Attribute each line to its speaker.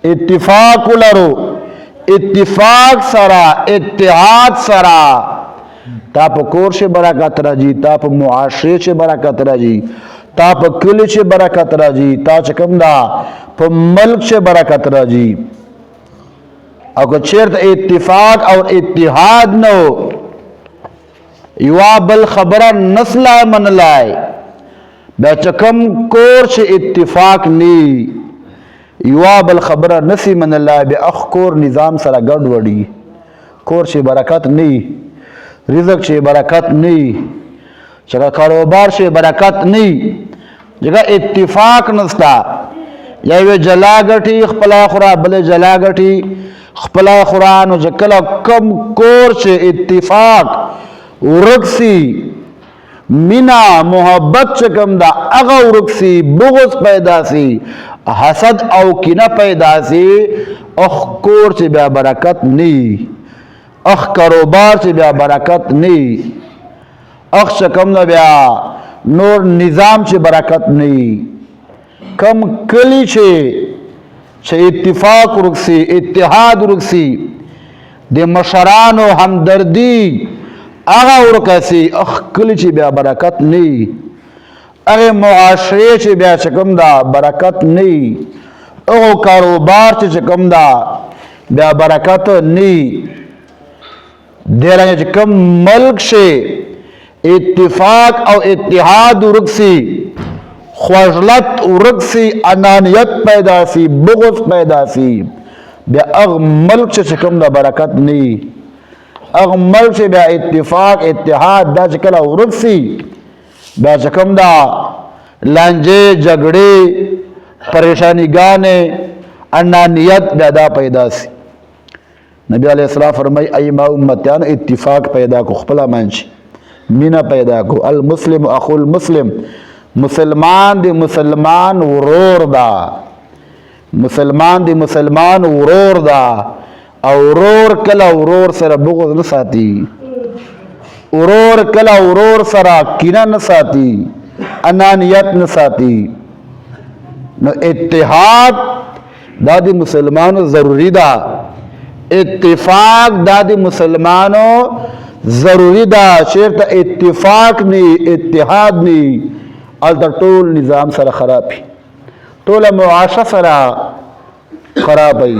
Speaker 1: इत्तिफाक लरो इत्तिफाक सरा इत्तिहाद सरा ताप कोर से बरकत राजी ताप मुआशरे से बरकत राजी ताप किल से बरकत राजी ता चकमदा प मल्क से बरकत राजी अगर चेर इत्तिफाक और इत्तिहाद न हो युवा बल खबरा नस्ला मन लाए बेचकम कोर से इत्तिफाक नी युवा बल खबरा नसी मन लाए बे अख कोर निज़ाम सरा गड़बड़ी कोर से बरकत नी रिज़्क़ से बरकत नी जगह कारोबार से बरकत नी जगह इत्तिफाक नस्ता या वे जलागठी खपला खुरा बले जलागठी खपला खुरान जकला कम कोर से इत्तिफाक उरक्सी मिना मोहब्बत से कम दा अगा उरक्सी बुग़्ज़ पैदा सी हसद औ किना पैदा सी अख कोर से ब्या बरकत नी अख कारोबार से ब्या बरकत नी अख से कम न ब्या नूर निज़ाम से बरकत नी कम कली से इत्तिफाक रुकसी इत्तिहाद रुकसी दे मशरान व हमदर्दी आगा उरकसी अख कली से ब्या बरकत नी अरे मुआशरे से ब्या चकमदा बरकत नी ओ कारोबार से चकमदा ब्या बरकत नी देरा कम मल्क से इत्तिफाक और इत्तिहाद उरक्सी ख्वाजलत उरक्सी अनानियत पैदा सी बुग़्ज़ पैदा सी ब्या अग मल्क से चकमदा बरकत नी अग मल्क से ब्या इत्तिफाक इत्तिहाद दा चकला उरक्सी ब्या चकमदा लांजे झगड़े परेशानी गाने अनानियत ब्यादा पैदा सी नबी अलैहिस्सलाम फरमाई अय्मा उम्मतान इत्तिफाक पैदा को खपला मांची मीना पैदा को अल मुस्लिम अखुल मुस्लिम मुसलमान दे मुसलमान उरोर दा मुसलमान दे मुसलमान उरोर दा औरोर कला उरोर सरा बुग़्ज़ न साथी उरोर कला उरोर सरा किना न साथी अनानियत न साथी न इत्तिहाद दादी मुसलमानों जरूरी दा इत्तिफाक दादी मुसलमानों जरूरी दा शेर इत्तिफाक नी इत्तिहाद नी अलता टोल निज़ाम सरा खराब ही टोला मुआशा सरा खराब है।